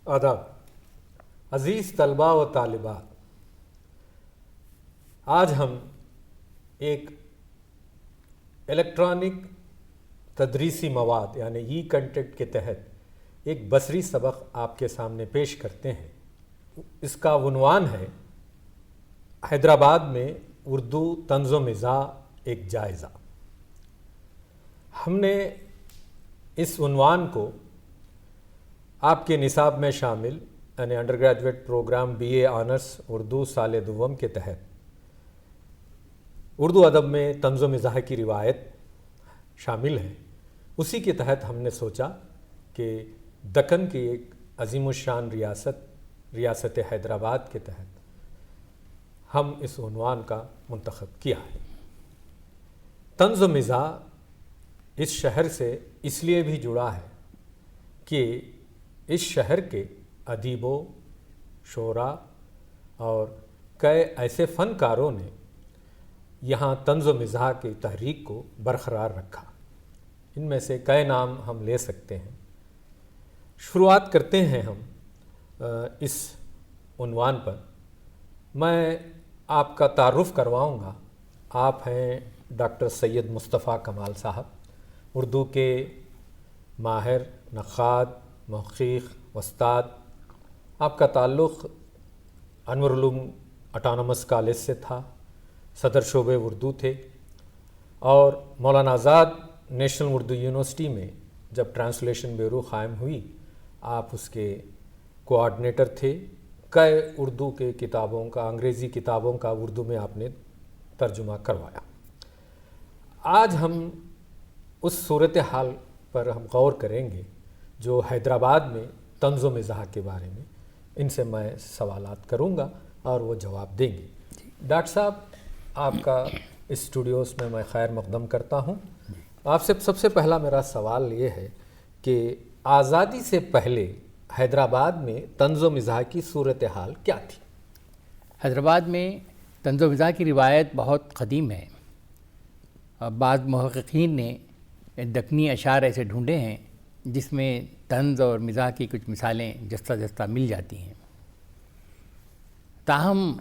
آداب عزیز طلباء و طالبات، آج ہم ایک الیکٹرانک تدریسی مواد یعنی ای کنٹینٹ کے تحت ایک بصری سبق آپ کے سامنے پیش کرتے ہیں۔ اس کا عنوان ہے حیدرآباد میں اردو طنز و مزاح ایک جائزہ۔ ہم نے اس عنوان کو آپ کے نصاب میں شامل یعنی undergraduate programme B A honours Urdu سال دوم کے تحت اردو ادب میں طنز و مزاح کی روایت شامل ہے، اسی کے تحت ہم نے سوچا کہ دکن کی ایک عظیم الشان ریاست حیدرآباد کے تحت ہم اس عنوان کا منتخب کیا ہے۔ طنز و مزاح اس شہر سے اس لیے بھی جڑا ہے کہ اس شہر کے ادیبوں، شعراء اور کئی ایسے فنکاروں نے یہاں طنز و مزاح کی تحریک کو برقرار رکھا۔ ان میں سے کئی نام ہم لے سکتے ہیں۔ شروعات کرتے ہیں ہم اس عنوان پر۔ میں آپ کا تعارف کرواؤں گا۔ آپ ہیں ڈاکٹر سید مصطفیٰ کمال صاحب، اردو کے ماہر، نقاد، محقق، استاد۔ آپ کا تعلق انور العلوم اٹانومس کالج سے تھا، صدر شعبہ اردو تھے، اور مولانا آزاد نیشنل اردو یونیورسٹی میں جب ٹرانسلیشن بیورو قائم ہوئی آپ اس کے کوآرڈینیٹر تھے۔ کئی اردو کے کتابوں کا، انگریزی کتابوں کا اردو میں آپ نے ترجمہ کروایا۔ آج ہم اس صورتحال پر ہم غور کریں گے جو حیدرآباد میں طنز و مزاح کے بارے میں۔ ان سے میں سوالات کروں گا اور وہ جواب دیں گے۔ ڈاکٹر صاحب، آپ کا اسٹوڈیوز میں خیر مقدم کرتا ہوں۔ آپ سے سب سے پہلا میرا سوال یہ ہے کہ آزادی سے پہلے حیدرآباد میں طنز و مزاح کی صورتحال کیا تھی؟ حیدرآباد میں طنز و مزاح کی روایت بہت قدیم ہے۔ بعض محققین نے دکنی اشعار ایسے ڈھونڈے ہیں جس میں طنز اور مزاح کی کچھ مثالیں جستہ جستہ مل جاتی ہیں۔ تاہم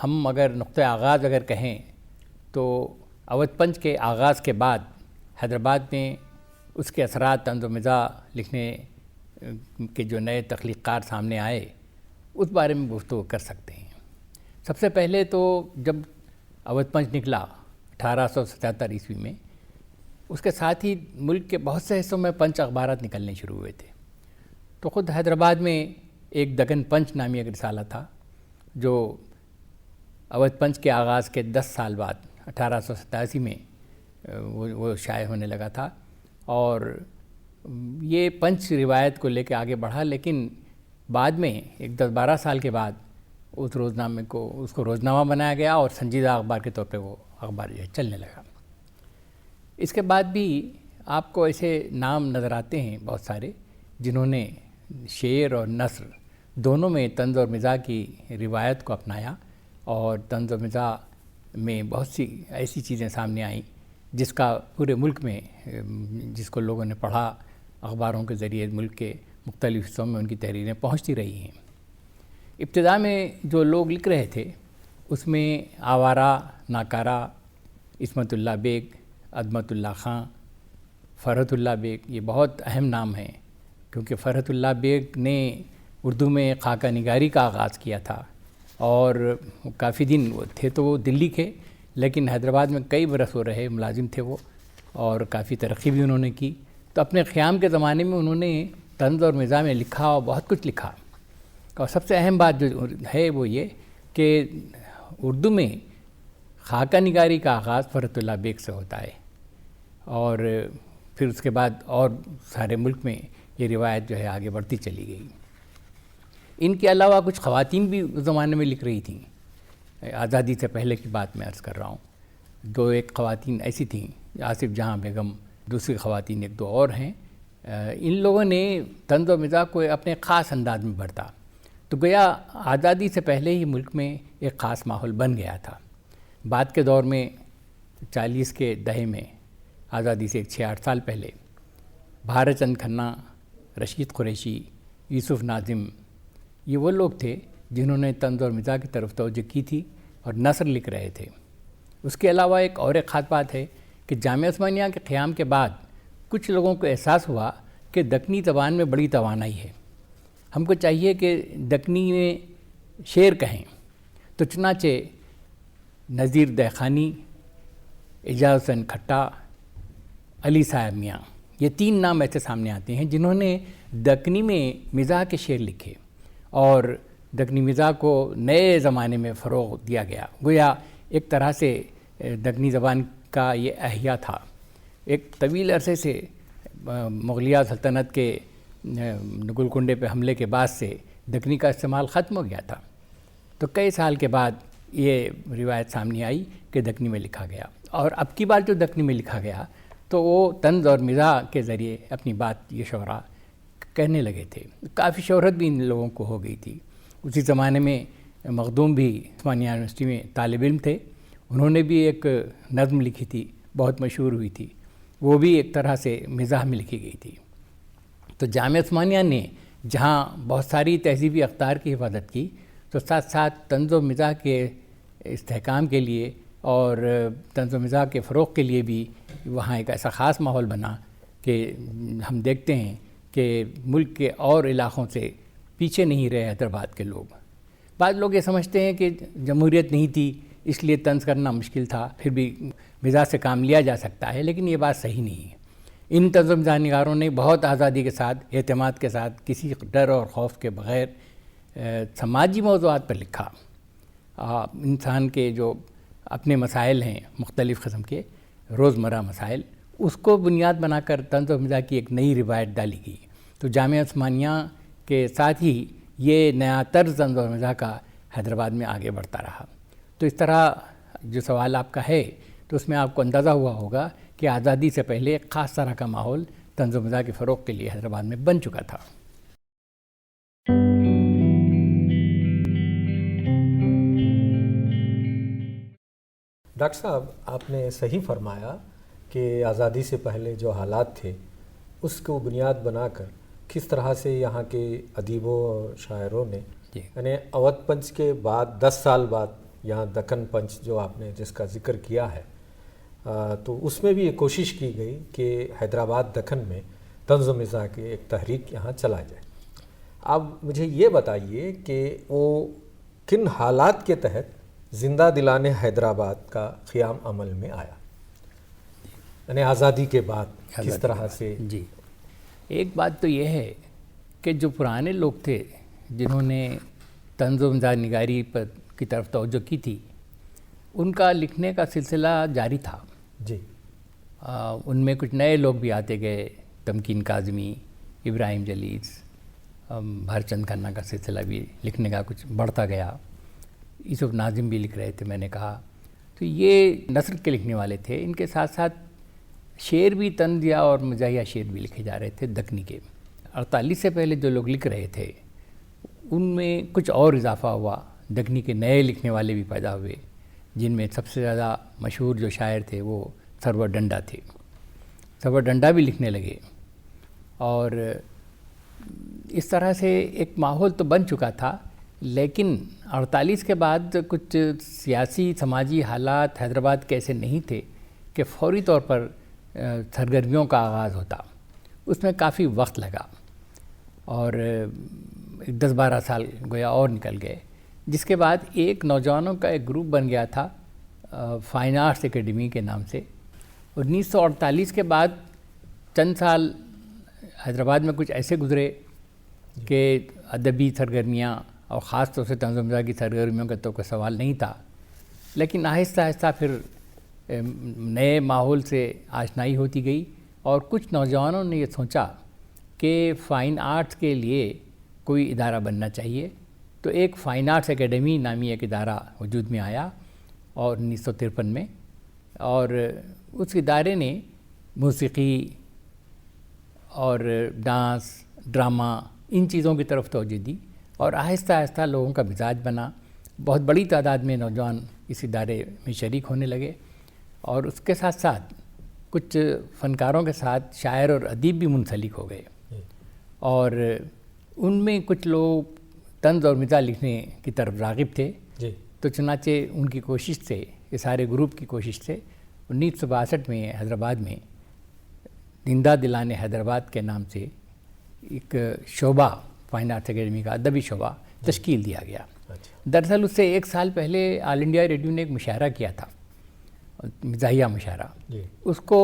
ہم اگر نقطۂ آغاز کہیں تو اودھ پنچ کے آغاز کے بعد حیدرآباد میں اس کے اثرات طنز و مزاح لکھنے کے جو نئے تخلیق کار سامنے آئے اس بارے میں گفتگو کر سکتے ہیں۔ سب سے پہلے تو جب اودھ پنچ نکلا 1877 عیسوی میں، اس کے ساتھ ہی ملک کے بہت سے حصوں میں پنچ اخبارات نکلنے شروع ہوئے تھے۔ تو خود حیدرآباد میں ایک دکن پنچ نامی ایک رسالہ تھا جو اودھ پنچ کے آغاز کے 10 سال بعد 1887 میں وہ شائع ہونے لگا تھا، اور یہ پنچ روایت کو لے کے آگے بڑھا، لیکن بعد میں ایک 10-12 سال کے بعد اس کو روزنامہ بنایا گیا اور سنجیدہ اخبار کے طور پہ وہ اخبار جو ہے چلنے لگا۔ اس کے بعد بھی آپ کو ایسے نام نظر آتے ہیں بہت سارے جنہوں نے شعر اور نثر دونوں میں طنز اور مزاح کی روایت کو اپنایا، اور طنز و مزاح میں بہت سی ایسی چیزیں سامنے آئیں جس کا پورے ملک میں جس کو لوگوں نے پڑھا، اخباروں کے ذریعے ملک کے مختلف حصوں میں ان کی تحریریں پہنچتی رہی ہیں۔ ابتدا میں جو لوگ لکھ رہے تھے اس میں آوارہ، ناکارہ، عصمت اللہ بیگ، عظمت اللہ خان، فرحت اللہ بیگ، یہ بہت اہم نام ہیں کیونکہ فرحت اللہ بیگ نے اردو میں خاکہ نگاری کا آغاز کیا تھا، اور کافی دن وہ تھے تو وہ دلی کے، لیکن حیدرآباد میں کئی برس وہ رہے، ملازم تھے وہ، اور کافی ترقی بھی انہوں نے کی۔ تو اپنے قیام کے زمانے میں انہوں نے طنز اور مزاح میں لکھا اور بہت کچھ لکھا، اور سب سے اہم بات جو ہے وہ یہ کہ اردو میں خاکہ نگاری کا آغاز فرحت اللہ بیگ سے ہوتا ہے، اور پھر اس کے بعد اور سارے ملک میں یہ روایت جو ہے آگے بڑھتی چلی گئی۔ ان کے علاوہ کچھ خواتین بھی اس زمانے میں لکھ رہی تھیں، آزادی سے پہلے کی بات میں عرض کر رہا ہوں۔ 2-1 خواتین ایسی تھیں، آصف جہاں بیگم، دوسری خواتین 1-2 اور ہیں۔ ان لوگوں نے طنز و مزاح کو اپنے خاص انداز میں بھرتا، تو گویا آزادی سے پہلے ہی ملک میں ایک خاص ماحول بن گیا تھا۔ بعد کے دور میں 40 کے دہے میں، آزادی سے 6-8 سال پہلے، بھارت چند کھنہ، رشید قریشی، یوسف ناظم، یہ وہ لوگ تھے جنہوں نے طنز اور مزاح کی طرف توجہ کی تھی اور نثر لکھ رہے تھے۔ اس کے علاوہ ایک اور خاص بات ہے کہ جامعہ عثمانیہ کے قیام کے بعد کچھ لوگوں کو احساس ہوا کہ دکنی زبان میں بڑی توانائی ہے، ہم کو چاہیے کہ دکنی میں شعر کہیں، تو چنانچہ نذیر دیخانی، اعجاز حسین کھٹا، علی صاحب میاں، یہ 3 نام ایسے سامنے آتے ہیں جنہوں نے دکنی میں مزاح کے شعر لکھے اور دکنی مزاح کو نئے زمانے میں فروغ دیا گیا۔ گویا ایک طرح سے دکنی زبان کا یہ احیاء تھا۔ ایک طویل عرصے سے مغلیہ سلطنت کے گولکنڈے پہ حملے کے بعد سے دکنی کا استعمال ختم ہو گیا تھا، تو کئی سال کے بعد یہ روایت سامنے آئی کہ دکنی میں لکھا گیا، اور اب کی بار جو دکنی میں لکھا گیا تو وہ طنز اور مزاح کے ذریعے اپنی بات یہ شعراء کہنے لگے تھے۔ کافی شہرت بھی ان لوگوں کو ہو گئی تھی۔ اسی زمانے میں مخدوم بھی عثمانیہ یونیورسٹی میں طالب علم تھے، انہوں نے بھی ایک نظم لکھی تھی، بہت مشہور ہوئی تھی، وہ بھی ایک طرح سے مزاح میں لکھی گئی تھی۔ تو جامعہ عثمانیہ نے جہاں بہت ساری تہذیبی اقدار کی حفاظت کی، تو ساتھ ساتھ طنز و مزاح کے استحکام کے لیے اور طنز و مزاح کے فروغ کے لیے بھی وہاں ایک ایسا خاص ماحول بنا کہ ہم دیکھتے ہیں کہ ملک کے اور علاقوں سے پیچھے نہیں رہے حیدرآباد کے لوگ۔ بعض لوگ یہ سمجھتے ہیں کہ جمہوریت نہیں تھی اس لیے طنز کرنا مشکل تھا، پھر بھی مزاح سے کام لیا جا سکتا ہے، لیکن یہ بات صحیح نہیں ہے۔ ان طنز و مزاح نگاروں نے بہت آزادی کے ساتھ، اعتماد کے ساتھ، کسی ڈر اور خوف کے بغیر سماجی موضوعات پر لکھا۔ انسان کے جو اپنے مسائل ہیں مختلف قسم کے روزمرہ مسائل، اس کو بنیاد بنا کر طنز و مزاح کی ایک نئی روایت ڈالی گئی۔ تو جامعہ عثمانیہ کے ساتھ ہی یہ نیا طرز طنز و مزاح کا حیدرآباد میں آگے بڑھتا رہا۔ تو اس طرح جو سوال آپ کا ہے تو اس میں آپ کو اندازہ ہوا ہوگا کہ آزادی سے پہلے ایک خاص طرح کا ماحول طنز و مزاح کے فروغ کے لیے حیدرآباد میں بن چکا تھا۔ ڈاکٹر صاحب، آپ نے صحیح فرمایا کہ آزادی سے پہلے جو حالات تھے اس کو بنیاد بنا کر کس طرح سے یہاں کے ادیبوں اور شاعروں نے یعنی اودھ پنچ کے بعد 10 سال بعد یہاں دکن پنچ جو آپ نے جس کا ذکر کیا ہے، تو اس میں بھی یہ کوشش کی گئی کہ حیدرآباد دکن میں طنز و مزاح کی ایک تحریک یہاں چلا جائے۔ اب مجھے یہ بتائیے کہ وہ کن حالات کے تحت زندہ دلانے حیدرآباد کا قیام عمل میں آیا، یعنی آزادی کے بعد کس طرح سے؟ جی، ایک بات تو یہ ہے کہ جو پرانے لوگ تھے جنہوں نے طنز و مزاح نگاری پر کی طرف توجہ کی تھی، ان کا لکھنے کا سلسلہ جاری تھا۔ جی، ان میں کچھ نئے لوگ بھی آتے گئے، تمکین کاظمی، ابراہیم جلیس، بھر چند کھنہ کا سلسلہ بھی لکھنے کا کچھ بڑھتا گیا، یوسف ناظم بھی لکھ رہے تھے میں نے کہا۔ تو یہ نثر کے لکھنے والے تھے، ان کے ساتھ ساتھ شعر بھی، طنزیہ اور مزاحیہ شعر بھی لکھے جا رہے تھے دکنی کے۔ 48 سے پہلے جو لوگ لکھ رہے تھے ان میں کچھ اور اضافہ ہوا، دکنی کے نئے لکھنے والے بھی پیدا ہوئے، جن میں سب سے زیادہ مشہور جو شاعر تھے وہ سرور ڈنڈا تھے۔ سرور ڈنڈا بھی لکھنے لگے، اور اس طرح سے ایک ماحول تو بن چکا تھا، لیکن 48 کے بعد کچھ سیاسی سماجی حالات حیدرآباد کے ایسے نہیں تھے کہ فوری طور پر سرگرمیوں کا آغاز ہوتا۔ اس میں کافی وقت لگا، اور 10-12 سال گویا اور نکل گئے، جس کے بعد ایک نوجوانوں کا ایک گروپ بن گیا تھا فائن آرٹس اکیڈمی کے نام سے۔ 1948 کے بعد چند سال حیدرآباد میں کچھ ایسے گزرے کہ ادبی سرگرمیاں اور خاص طور سے طنز و مزاح کی سرگرمیوں کا تو کوئی سوال نہیں تھا، لیکن آہستہ آہستہ پھر نئے ماحول سے آشنائی ہوتی گئی، اور کچھ نوجوانوں نے یہ سوچا کہ فائن آرٹس کے لیے کوئی ادارہ بننا چاہیے، تو ایک فائن آرٹس اکیڈمی نامی ایک ادارہ وجود میں آیا اور 1953 میں، اور اس ادارے نے موسیقی اور ڈانس، ڈرامہ، ان چیزوں کی طرف توجہ دی، اور آہستہ آہستہ لوگوں کا مزاج بنا۔ بہت بڑی تعداد میں نوجوان اس ادارے میں شریک ہونے لگے، اور اس کے ساتھ ساتھ کچھ فنکاروں کے ساتھ شاعر اور ادیب بھی منسلک ہو گئے، اور ان میں کچھ لوگ طنز اور مزاح لکھنے کی طرف راغب تھے جی تو چنانچہ ان کی کوشش سے، یہ سارے گروپ کی کوشش سے 1962 میں حیدرآباد میں زندہ دلان حیدرآباد کے نام سے ایک شعبہ فائن آرٹس اکیڈمی کا ادبی شعبہ تشکیل دیا گیا۔ دراصل اس سے 1 سال پہلے آل انڈیا ریڈیو نے ایک مشاعرہ کیا تھا، مزاحیہ مشاعرہ، اس کو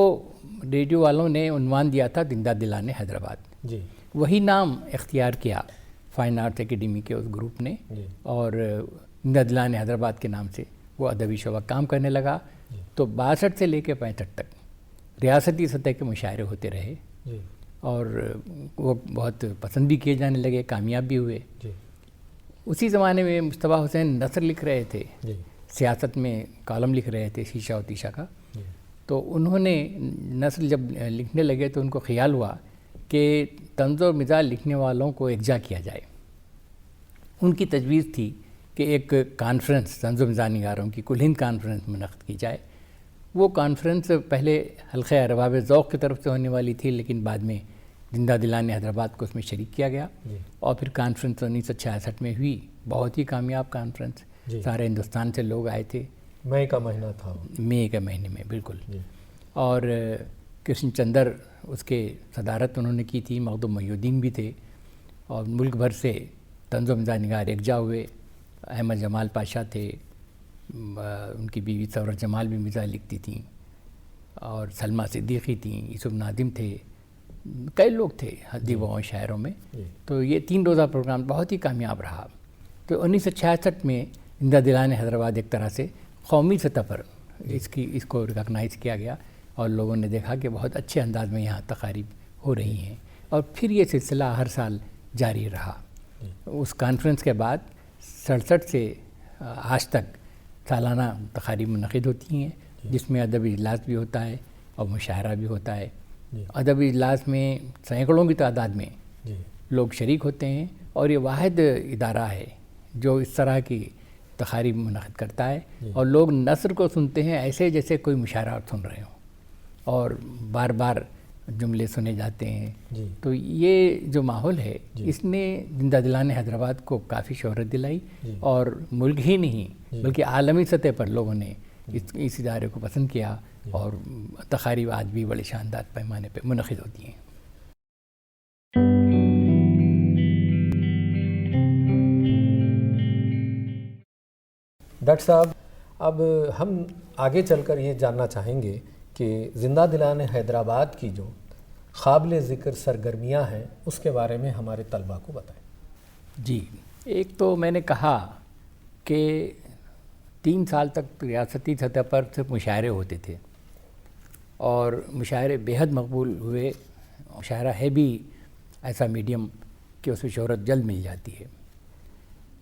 ریڈیو والوں نے عنوان دیا تھا زندہ دلان حیدرآباد، وہی نام اختیار کیا فائن آرٹس اکیڈمی کے اس گروپ نے، اور زندہ دلان حیدرآباد کے نام سے وہ ادبی شعبہ کام کرنے لگا۔ تو 62 سے لے کے 65 تک ریاستی سطح کے مشاعرے ہوتے رہے اور وہ بہت پسند بھی کیے جانے لگے، کامیاب بھی ہوئے۔ اسی زمانے میں مصطفیٰ حسین نثر لکھ رہے تھے، سیاست میں کالم لکھ رہے تھے شیشہ و تیشہ کا، تو انہوں نے نثر جب لکھنے لگے تو ان کو خیال ہوا کہ طنز و مزاح لکھنے والوں کو یکجا کیا جائے۔ ان کی تجویز تھی کہ ایک کانفرنس طنز و مزاح نگاروں کی کل ہند کانفرنس منعقد کی جائے۔ وہ کانفرنس پہلے حلقہ ارباب ذوق کی طرف سے ہونے والی تھی، لیکن بعد میں زندہ دلان حیدرآباد کو اس میں شریک کیا گیا، اور پھر کانفرنس 1966 میں ہوئی، بہت ہی کامیاب کانفرنس، سارے ہندوستان سے لوگ آئے تھے۔ مئی کا مہینہ تھا، مئی کے مہینے میں بالکل، اور کرشن چندر اس کے صدارت انہوں نے کی تھی، مخدوم محی الدین بھی تھے، اور ملک بھر سے طنز و مزاح نگار یکجا ہوئے۔ احمد جمال پاشا تھے، ان کی بیوی ثورت جمال بھی مزاح لکھتی تھیں، اور سلمہ صدیقی تھیں، یوسف نادم تھے، کئی لوگ تھے ادیبوں اور شاعروں میں۔ تو یہ 3 روزہ پروگرام بہت ہی کامیاب رہا۔ تو 1966 میں زندہ دلان حیدرآباد ایک طرح سے قومی سطح پر اس کو ریکگنائز کیا گیا، اور لوگوں نے دیکھا کہ بہت اچھے انداز میں یہاں تقاریب ہو رہی ہیں، اور پھر یہ سلسلہ ہر سال جاری رہا۔ اس کانفرنس کے بعد 67 سے آج تک سالانہ تقاریب منعقد ہوتی ہیں، جس میں ادبی اجلاس بھی ہوتا ہے اور مشاعرہ بھی ہوتا ہے۔ ادبی اجلاس میں سینکڑوں کی تعداد میں لوگ شریک ہوتے ہیں، اور یہ واحد ادارہ ہے جو اس طرح کی تقاریب منعقد کرتا ہے، اور لوگ نثر کو سنتے ہیں ایسے جیسے کوئی مشاعرہ سن رہے ہوں، اور بار بار جملے سنے جاتے ہیں۔ تو یہ جو ماحول ہے اس نے زندہ دلان حیدرآباد کو کافی شہرت دلائی، اور ملک ہی نہیں بلکہ عالمی سطح پر لوگوں نے اس ادارے کو پسند کیا، اور تقاریب آج بھی بڑے شاندار پیمانے پہ منعقد ہوتی ہیں۔ ڈاکٹر صاحب، اب ہم آگے چل کر یہ جاننا چاہیں گے کہ زندہ دلان حیدرآباد کی جو قابل ذکر سرگرمیاں ہیں اس کے بارے میں ہمارے طلباء کو بتائیں۔ جی، ایک تو میں نے کہا کہ 3 سال تک ریاستی سطح پر صرف مشاعرے ہوتے تھے، اور مشاعرے بیحد مقبول ہوئے۔ مشاعرہ ہے بھی ایسا میڈیم کہ اس میں شہرت جلد مل جاتی ہے،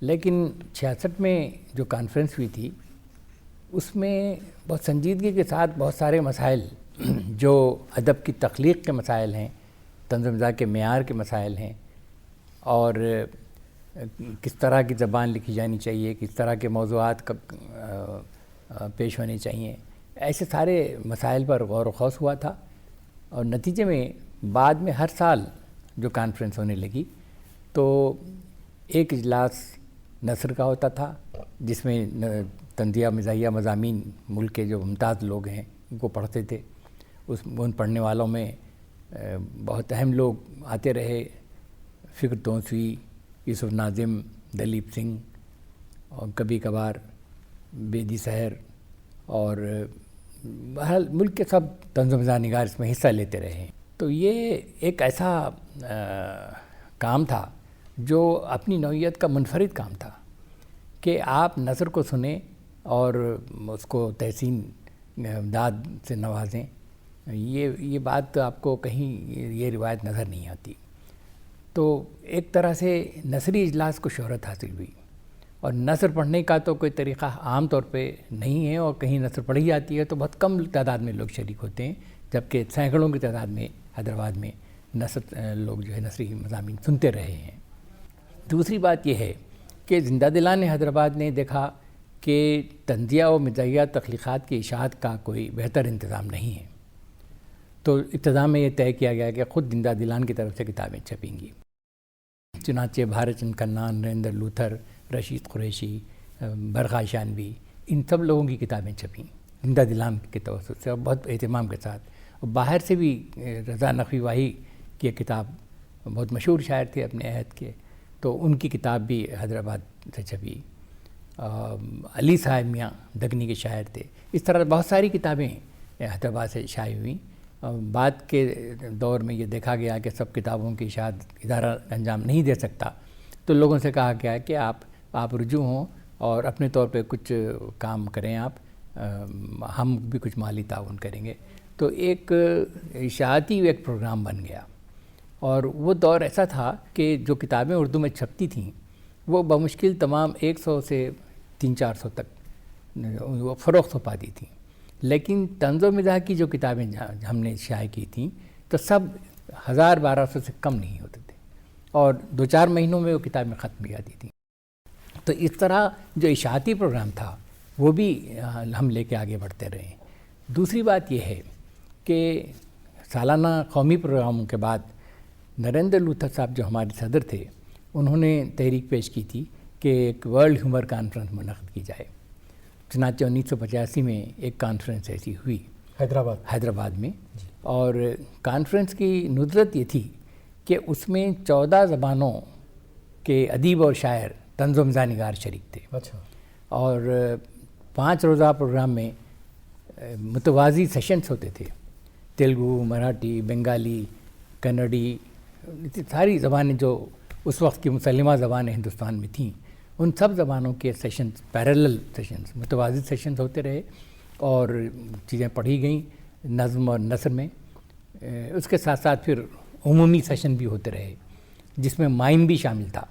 لیکن 66 میں جو کانفرنس ہوئی تھی اس میں بہت سنجیدگی کے ساتھ بہت سارے مسائل جو ادب کی تخلیق کے مسائل ہیں، طنز و مزاح کے معیار کے مسائل ہیں، اور کس طرح کی زبان لکھی جانی چاہیے، کس طرح کے موضوعات پیش ہونے چاہیے، ایسے سارے مسائل پر غور و خوض ہوا تھا۔ اور نتیجے میں بعد میں ہر سال جو کانفرنس ہونے لگی تو ایک اجلاس نثر کا ہوتا تھا، جس میں طنزیہ مزاحیہ مضامین ملک کے جو ممتاز لوگ ہیں ان کو پڑھتے تھے۔ ان پڑھنے والوں میں بہت اہم لوگ آتے رہے، فکر توسوی، یوسف ناظم، دلیپ سنگھ، اور کبھی کبھار بیدی سحر، اور بہرحال ملک کے سب طنز و مزاح نگار اس میں حصہ لیتے رہے ہیں۔ تو یہ ایک ایسا کام تھا جو اپنی نوعیت کا منفرد کام تھا کہ آپ نثر کو سنیں اور اس کو تحسین داد سے نوازیں۔ یہ بات آپ کو کہیں یہ روایت نظر نہیں آتی۔ تو ایک طرح سے نثری اجلاس کو شہرت حاصل ہوئی، اور نثر پڑھنے کا تو کوئی طریقہ عام طور پہ نہیں ہے، اور کہیں نثر پڑھی جاتی ہے تو بہت کم تعداد میں لوگ شریک ہوتے ہیں، جبکہ سینکڑوں کی تعداد میں حیدرآباد میں لوگ جو ہے نثری مضامین سنتے رہے ہیں۔ دوسری بات یہ ہے کہ زندہ دلان حیدرآباد نے دیکھا کہ طنزیہ و مزاحیہ تخلیقات کی اشاعت کا کوئی بہتر انتظام نہیں ہے، تو ابتدا میں یہ طے کیا گیا کہ خود زندہ دلان کی طرف سے کتابیں چھپیں گی۔ چنانچہ بھارت چند کنان، نریندر لوتھر، رشید قریشی، برقع شانوی، ان سب لوگوں کی کتابیں چھپیں زندہ دلان کے توسط سے، اور بہت اہتمام کے ساتھ. اور باہر سے بھی رضا نقوی واہی کی کتاب، بہت مشہور شاعر تھے اپنے عہد کے، تو ان کی کتاب بھی حیدرآباد سے چھپی. علی صاحب میاں دکنی کے شاعر تھے. اس طرح بہت ساری کتابیں حیدرآباد سے شائع ہوئیں. بعد کے دور میں یہ دیکھا گیا کہ سب کتابوں کی اشاعت ادارہ انجام نہیں دے سکتا، تو لوگوں سے کہا گیا کہ آپ رجوع ہوں اور اپنے طور پہ کچھ کام کریں، آپ ہم بھی کچھ مالی تعاون کریں گے. تو ایک اشاعتی ایک پروگرام بن گیا. اور وہ دور ایسا تھا کہ جو کتابیں اردو میں چھپتی تھیں وہ بمشکل تمام 100 سے 300-400 تک وہ فروخت ہو پاتی تھیں. لیکن طنز و مزاح کی جو کتابیں ہم نے شائع کی تھیں تو سب 1000-1200 سے کم نہیں ہوتے تھے، اور 2-4 مہینوں میں وہ کتابیں ختم بھی آتی تھیں. تو اس طرح جو اشاعتی پروگرام تھا وہ بھی ہم لے کے آگے بڑھتے رہے. دوسری بات یہ ہے کہ سالانہ قومی پروگراموں کے بعد نریندر لوتھر صاحب جو ہمارے صدر تھے، انہوں نے تحریک پیش کی تھی کہ ایک ورلڈ ہیومر کانفرنس منعقد کی جائے. چنانچہ 1985 میں ایک کانفرنس ایسی ہوئی حیدرآباد میں. اور کانفرنس کی ندرت یہ تھی کہ اس میں 14 زبانوں کے ادیب اور شاعر، طنز و مزاح نگار شریک تھے. اور 5 روزہ پروگرام میں متوازی سیشنز ہوتے تھے. تیلگو، مراٹھی، بنگالی، کنڑی، ساری زبانیں جو اس وقت کی مسلمہ زبانیں ہندوستان میں تھیں، ان سب زبانوں کے سیشنز، پیرلل سیشنز، متوازی سیشنز ہوتے رہے اور چیزیں پڑھی گئیں نظم اور نثر میں. اس کے ساتھ ساتھ پھر عمومی سیشن بھی ہوتے رہے جس میں مائم بھی شامل تھا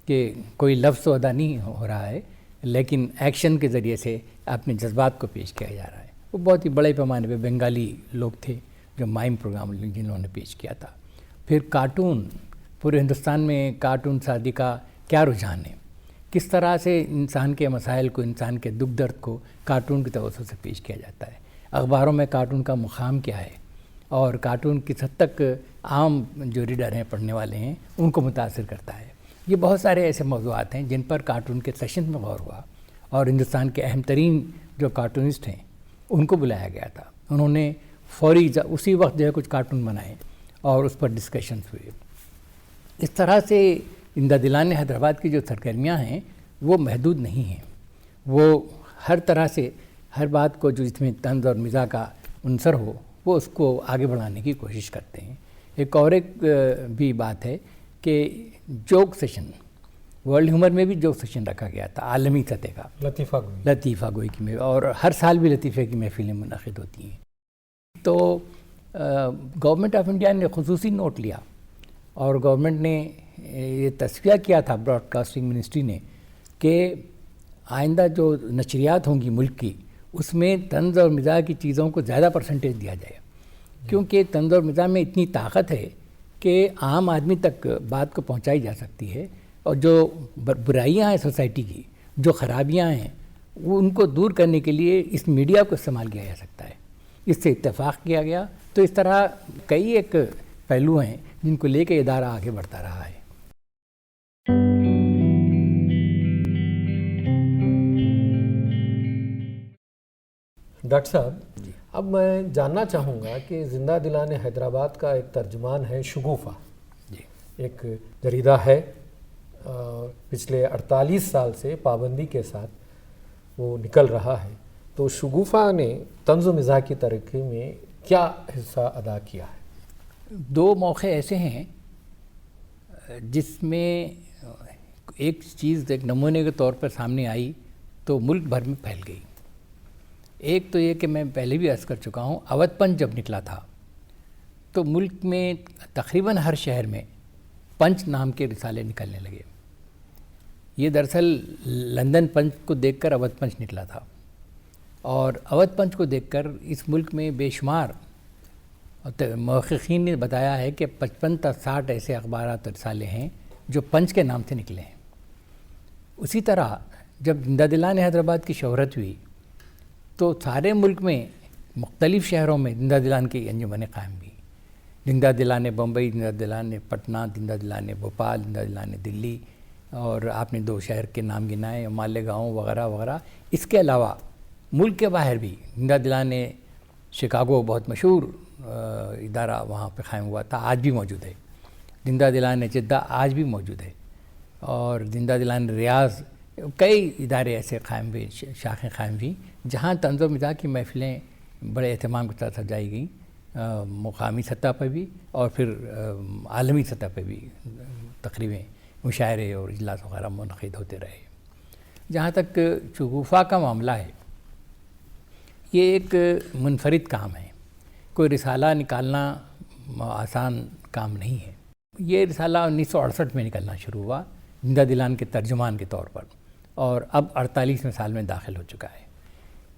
کہ کوئی لفظ ادا نہیں ہو رہا ہے لیکن ایکشن کے ذریعے سے اپنے جذبات کو پیش کیا جا رہا ہے. وہ بہت ہی بڑے پیمانے پہ بنگالی لوگ تھے جو مائم پروگرام جنہوں نے پیش کیا تھا. پھر کارٹون، پورے ہندوستان میں کارٹون سازی کا کیا رجحان ہے، کس طرح سے انسان کے مسائل کو، انسان کے دکھ درد کو کارٹون کی توسط سے پیش کیا جاتا ہے. اخباروں میں کارٹون کا مقام کیا ہے اور کارٹون کس حد تک عام جو ریڈر ہیں، پڑھنے والے ہیں، ان کو متاثر کرتا ہے. یہ بہت سارے ایسے موضوعات ہیں جن پر کارٹون کے سیشن میں غور ہوا، اور ہندوستان کے اہم ترین جو کارٹونسٹ ہیں ان کو بلایا گیا تھا. انہوں نے فوری اسی وقت جو ہے کچھ کارٹون بنائے اور اس پر ڈسکشنز ہوئے. اس طرح سے زندہ دلان حیدرآباد کی جو سرگرمیاں ہیں وہ محدود نہیں ہیں. وہ ہر طرح سے ہر بات کو جو جس میں طنز اور مزاح کا عنصر ہو وہ اس کو آگے بڑھانے کی کوشش کرتے ہیں. ایک بھی بات ہے کہ جوک سیشن، ورلڈ ہیومر میں بھی جوک سیشن رکھا گیا تھا عالمی سطح کا، لطیفہ گوئی کی میں، اور ہر سال بھی لطیفے کی محفلیں منعقد ہوتی ہیں. تو گورنمنٹ آف انڈیا نے خصوصی نوٹ لیا اور گورنمنٹ نے یہ تصفیہ کیا تھا براڈ کاسٹنگ منسٹری نے کہ آئندہ جو نشریات ہوں گی ملک کی، اس میں طنز اور مزاح کی چیزوں کو زیادہ پرسنٹیج دیا جائے، کیونکہ طنز اور مزاح میں اتنی طاقت ہے کہ عام آدمی تک بات کو پہنچائی جا سکتی ہے، اور جو برائیاں ہیں سوسائٹی کی، جو خرابیاں ہیں، وہ ان کو دور کرنے کے لیے اس میڈیا کو استعمال کیا جا سکتا ہے. اس سے اتفاق کیا گیا. تو اس طرح کئی ایک پہلو ہیں جن کو لے کے ادارہ آگے بڑھتا رہا ہے. ڈاکٹر صاحب، اب میں جاننا چاہوں گا کہ زندہ دلان حیدرآباد کا ایک ترجمان ہے شگوفہ، ایک جریدہ ہے، پچھلے 48 سال سے پابندی کے ساتھ وہ نکل رہا ہے. تو شگوفہ نے طنز و مزاح کی ترقی میں کیا حصہ ادا کیا ہے؟ 2 موقع ایسے ہیں جس میں ایک چیز ایک نمونے کے طور پر سامنے آئی تو ملک بھر میں پھیل گئی. ایک تو یہ کہ میں پہلے بھی عرض کر چکا ہوں، اودھ پنچ جب نکلا تھا تو ملک میں تقریباً ہر شہر میں پنچ نام کے رسالے نکلنے لگے. یہ دراصل لندن پنچ کو دیکھ کر اودھ پنچ نکلا تھا، اور اودھ پنچ کو دیکھ کر اس ملک میں بے شمار محققین نے بتایا ہے کہ 55 تا 60 ایسے اخبارات رسالے ہیں جو پنچ کے نام سے نکلے ہیں. اسی طرح جب زندہ دلان حیدرآباد کی شہرت ہوئی تو سارے ملک میں مختلف شہروں میں زندہ دلان کی انجمنیں قائم ہوئی. زندہ دلانے بمبئی، زندہ دلانے پٹنہ، زندہ دلانے بھوپال، زندہ دلانے دلی، اور آپ نے 2 شہر کے نام گنائے، مالیگاؤں وغیرہ وغیرہ۔ اس کے علاوہ ملک کے باہر بھی زندہ دلانے شکاگو، بہت مشہور ادارہ وہاں پہ قائم ہوا تھا، آج بھی موجود ہے۔ زندہ دلانے جدہ آج بھی موجود ہے، اور زندہ دلانے ریاض، کئی ادارے ایسے قائم ہوئے، شاخیں قائم ہوئیں جہاں طنز و مزاح کی محفلیں بڑے اہتمام کے ساتھ سجائی گئیں، مقامی سطح پر بھی اور پھر عالمی سطح پہ بھی تقریباً مشاعرے اور اجلاس وغیرہ منعقد ہوتے رہے۔ جہاں تک شگوفہ کا معاملہ ہے، یہ ایک منفرد کام ہے، کوئی رسالہ نکالنا آسان کام نہیں ہے۔ یہ رسالہ 1968 میں نکلنا شروع ہوا زندہ دلان کے ترجمان کے طور پر، اور اب 48ویں سال میں داخل ہو چکا ہے۔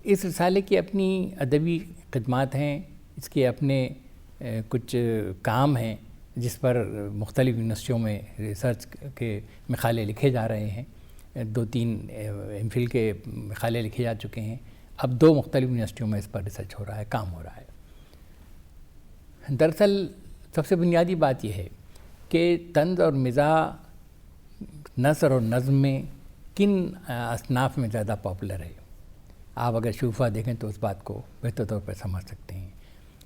اس رسالے کی اپنی ادبی خدمات ہیں، اس کے اپنے کچھ کام ہیں جس پر مختلف یونیورسٹیوں میں ریسرچ کے مقالے لکھے جا رہے ہیں، 2-3 ایم فل کے مقالے لکھے جا چکے ہیں، اب 2 مختلف یونیورسٹیوں میں اس پر ریسرچ ہو رہا ہے، کام ہو رہا ہے۔ دراصل سب سے بنیادی بات یہ ہے کہ طنز اور مزاح نثر اور نظم میں کن اصناف میں زیادہ پاپولر ہے۔ آپ اگر شگوفہ دیکھیں تو اس بات کو بہتر طور پر سمجھ سکتے ہیں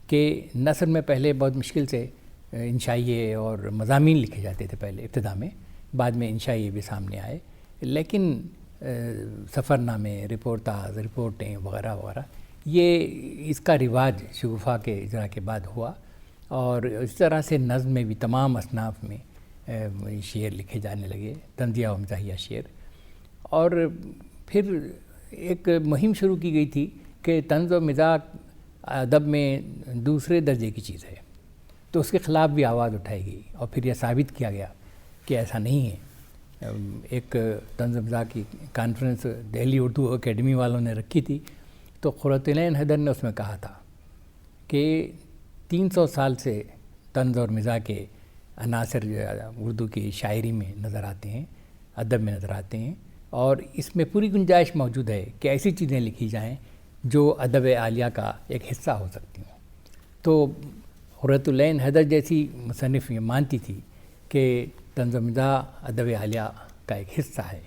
کہ نثر میں پہلے بہت مشکل سے انشائیے اور مضامین لکھے جاتے تھے پہلے ابتدا میں، بعد میں انشائیے بھی سامنے آئے، لیکن سفر نامے، رپورٹاز، رپورٹیں وغیرہ وغیرہ، یہ اس کا رواج شگوفہ کے اجرا کے بعد ہوا، اور اس طرح سے نظم میں بھی تمام اصناف میں شعر لکھے جانے لگے، طنزیہ و مزاحیہ شعر۔ اور پھر ایک مہم شروع کی گئی تھی کہ طنز و مزاح ادب میں دوسرے درجے کی چیز ہے، تو اس کے خلاف بھی آواز اٹھائی گئی، اور پھر یہ ثابت کیا گیا کہ ایسا نہیں ہے۔ ایک طنز و مزاح کی کانفرنس دہلی اردو اکیڈمی والوں نے رکھی تھی، تو قرۃ العین حیدر نے اس میں کہا تھا کہ 300 سال سے طنز اور مزاح کے عناصر جو اردو کی شاعری میں نظر آتے ہیں، ادب میں نظر آتے ہیں، اور اس میں پوری گنجائش موجود ہے کہ ایسی چیزیں لکھی جائیں جو ادب عالیہ کا ایک حصہ ہو سکتی ہوں۔ تو قرۃ العین حیدر جیسی مصنف یہ مانتی تھی کہ طنز و مزاح ادب عالیہ کا ایک حصہ ہے،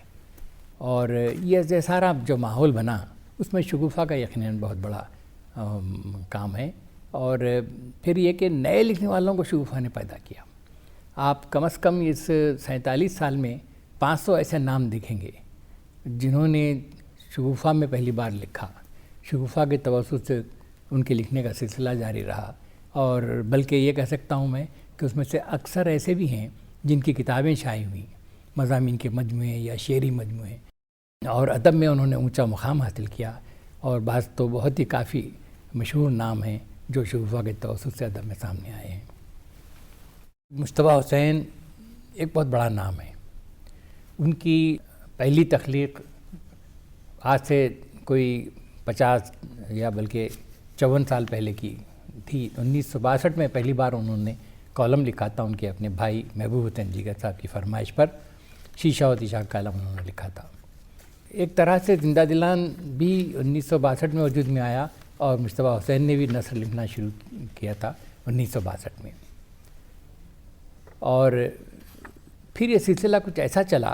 اور یہ سارا جو ماحول بنا اس میں شگوفہ کا یقیناً بہت بڑا کام ہے۔ اور پھر یہ کہ نئے لکھنے والوں کو شگوفہ نے پیدا کیا۔ آپ کم از کم اس 47 سال میں 500 ایسے نام دیکھیں گے جنہوں نے شگوفہ میں پہلی بار لکھا، شگوفہ کے توسط سے ان کے لکھنے کا سلسلہ جاری رہا، اور بلکہ یہ کہہ سکتا ہوں میں کہ اس میں سے اکثر ایسے بھی ہیں جن کی کتابیں شائع ہوئیں، مضامین کے مجموعے یا شعری مجموعے، اور ادب میں انہوں نے اونچا مقام حاصل کیا، اور بعض تو بہت ہی کافی مشہور نام ہیں جو شگوفہ کے توسط سے ادب میں سامنے آئے ہیں۔ مصطفیٰ حسین ایک بہت بڑا نام ہے۔ ان کی پہلی تخلیق آج سے کوئی 50 یا بلکہ 54 سال پہلے کی تھی۔ 1962 میں پہلی بار انہوں نے کالم لکھا تھا، ان کے اپنے بھائی محبوب حسین جگر صاحب کی فرمائش پر شیشہ و تیشہ کالم انہوں نے لکھا تھا۔ ایک طرح سے زندہ دلان بھی 1962 میں وجود میں آیا، اور مصطفیٰ حسین نے بھی نثر لکھنا شروع کیا تھا 1962 میں، اور پھر یہ سلسلہ کچھ ایسا چلا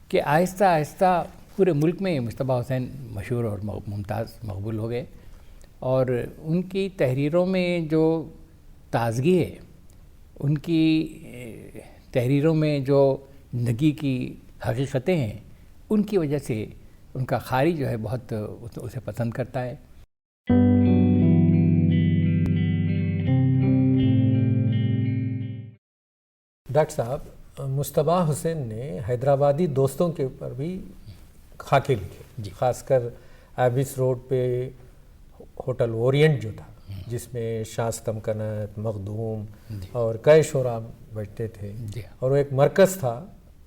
کہ آہستہ آہستہ پورے ملک میں مصطفیٰ حسین مشہور اور ممتاز مقبول ہو گئے، اور ان کی تحریروں میں جو تازگی ہے، ان کی تحریروں میں جو زندگی کی حقیقتیں ہیں، ان کی وجہ سے ان کا خارج جو ہے بہت اسے پسند کرتا ہے۔ ڈاکٹر صاحب، مصطفیٰ حسین نے حیدرآبادی دوستوں کے اوپر بھی خاکے لکھے، خاص کر ایبس روڈ پہ ہوٹل اورینٹ جو تھا، جس میں شاستم کنت، مخدوم اور کئی شعراء بیٹھتے تھے، اور وہ ایک مرکز تھا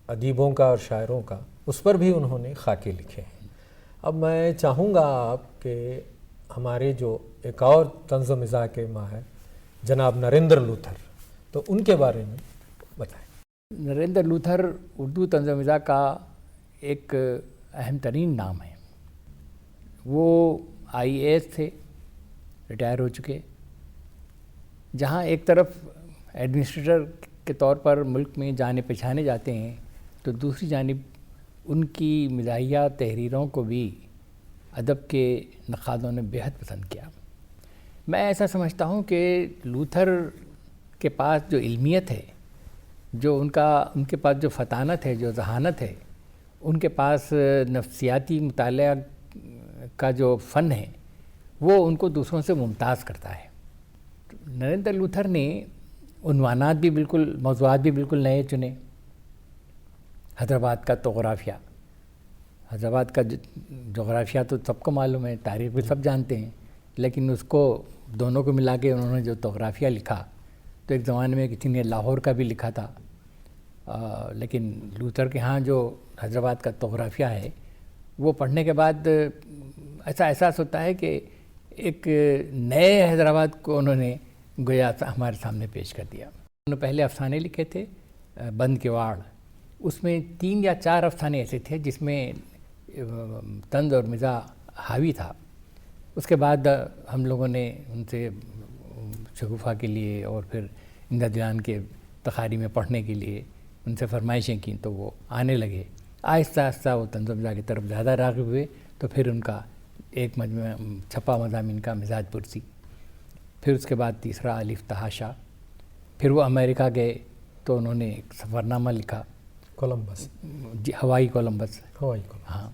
ادیبوں کا اور شاعروں کا، اس پر بھی انہوں نے خاکے لکھے ہیں۔ اب میں چاہوں گا آپ کہ ہمارے جو ایک اور طنز و مزاح کے ماہر جناب نریندر لوتھر، تو ان کے بارے میں بتائیں۔ نریندر لوتھر اردو طنز و مزاح کا ایک اہم ترین نام ہے۔ وہ IAS تھے، ریٹائر ہو چکے، جہاں ایک طرف ایڈمنسٹریٹر کے طور پر ملک میں جانے پہچانے جاتے ہیں، تو دوسری جانب ان کی مزاحیہ تحریروں کو بھی ادب کے نقادوں نے بےحد پسند کیا۔ میں ایسا سمجھتا ہوں کہ لوتھر کے پاس جو علمیت ہے، جو ان کے پاس جو فطانت ہے، جو ذہانت ہے، ان کے پاس نفسیاتی مطالعہ کا جو فن ہے، وہ ان کو دوسروں سے ممتاز کرتا ہے۔ نریندر لوتھر نے عنوانات بھی بالکل، موضوعات بھی بالکل نئے چنے۔ حیدرآباد کا جغرافیہ، حیدرآباد کا جغرافیہ تو سب کو معلوم ہے، تاریخ بھی سب جانتے ہیں، لیکن اس کو دونوں کو ملا کے انہوں نے جو جغرافیہ لکھا، تو ایک زمانے میں کسی نے لاہور کا بھی لکھا تھا، لیکن لوتھر کے ہاں جو حیدرآباد کا جغرافیہ ہے، وہ پڑھنے کے بعد ایسا احساس ہوتا ہے کہ ایک نئے حیدرآباد کو انہوں نے گویا ہمارے سامنے پیش کر دیا۔ انہوں نے پہلے افسانے لکھے تھے، بند کواڑ، اس میں 3 یا 4 افسانے ایسے تھے جس میں طنز اور مزاح حاوی تھا۔ اس کے بعد ہم لوگوں نے ان سے شگوفہ کے لیے اور پھر امداد جان کے تخاری میں پڑھنے کے لیے ان سے فرمائشیں کیں، تو وہ آنے لگے۔ آہستہ آہستہ وہ طنز و مزاح کی طرف زیادہ راغب ہوئے، تو پھر ان کا ایک مجموعہ چھپا مضامین کا مزاج پرسی، پھر اس کے بعد تیسرا الف تحاشا، پھر وہ امریکہ گئے تو انہوں نے ایک سفرنامہ لکھا، کولمبس، جی ہوائی کولمبس، ہاں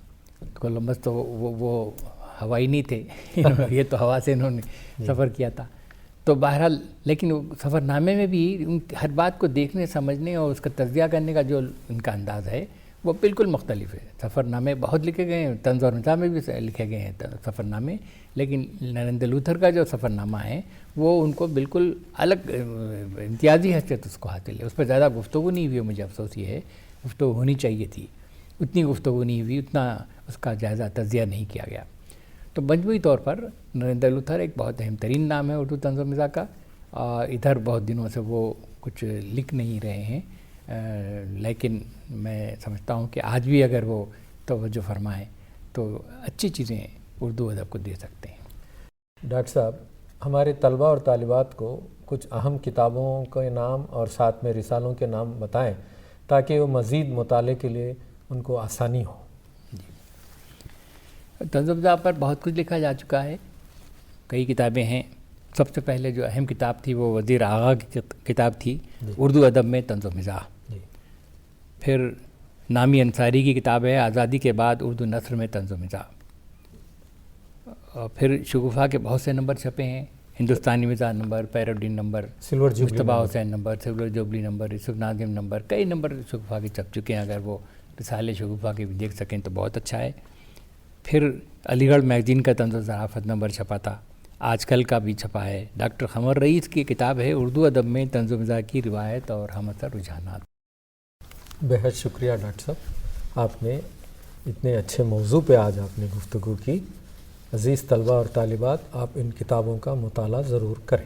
کولمبس تو وہ ہوائی نہیں تھے یہ تو ہوا سے انہوں نے سفر کیا تھا۔ تو بہرحال لیکن سفر نامے میں بھی ہر بات کو دیکھنے، سمجھنے اور اس کا تجزیہ کرنے کا جو ان کا انداز ہے وہ بالکل مختلف ہے۔ سفر نامے بہت لکھے گئے ہیں، طنز اور مزاح میں بھی لکھے گئے ہیں سفر نامے، لیکن نریندر لوتھر کا جو سفر نامہ ہے وہ ان کو بالکل الگ امتیازی حیثیت اس کو حاصل ہے۔ اس پہ زیادہ گفتگو نہیں ہوئی، مجھے افسوس یہ ہے، گفتگو ہونی چاہیے تھی، اتنی گفتگو نہیں ہوئی، اتنا اس کا جائزہ تجزیہ نہیں کیا گیا۔ تو مجموعی طور پر نریندر لوتھر ایک بہت اہم ترین نام ہے اردو طنز و مزاح کا۔ ادھر بہت دنوں سے وہ کچھ لکھ نہیں رہے ہیں، لیکن میں سمجھتا ہوں کہ آج بھی اگر وہ توجہ فرمائیں تو اچھی چیزیں اردو ادب کو دے سکتے ہیں۔ ڈاکٹر صاحب، ہمارے طلباء اور طالبات کو کچھ اہم کتابوں کے نام اور ساتھ میں رسالوں کے نام بتائیں تاکہ وہ مزید مطالعے کے لیے ان کو آسانی ہو۔ طنز و مزاح پر بہت کچھ لکھا جا چکا ہے، کئی کتابیں ہیں۔ سب سے پہلے جو اہم کتاب تھی وہ وزیر آغا کی کتاب تھی، اردو ادب میں طنز و مزاح۔ پھر نامی انصاری کی کتاب ہے آزادی کے بعد اردو نثر میں طنز و مزاح۔ اور پھر شگوفہ کے بہت سے نمبر چھپے ہیں، ہندوستانی مزاح نمبر، پیروڈین نمبر، سلور جوبلی مصطفیٰ حسین نمبر، سلور جوبلی نمبر، یوسف ناظم نمبر، کئی نمبر شگوفہ کے چھپ چکے ہیں۔ اگر وہ رسالے شگوفہ کے بھی دیکھ سکیں تو بہت اچھا ہے۔ پھر علی گڑھ میگزین کا طنز و ظرافت نمبر چھپا تھا، آج کل کا بھی چھپا ہے۔ ڈاکٹر قمر رئیس کی کتاب ہے اردو ادب میں طنز و مزاح کی روایت اور ہم اثر رجحانات۔ بہت شکریہ ڈاکٹر صاحب، آپ نے اتنے اچھے موضوع پہ آج آپ نے گفتگو کی۔ عزیز طلباء اور طالبات، آپ ان کتابوں کا مطالعہ ضرور کریں۔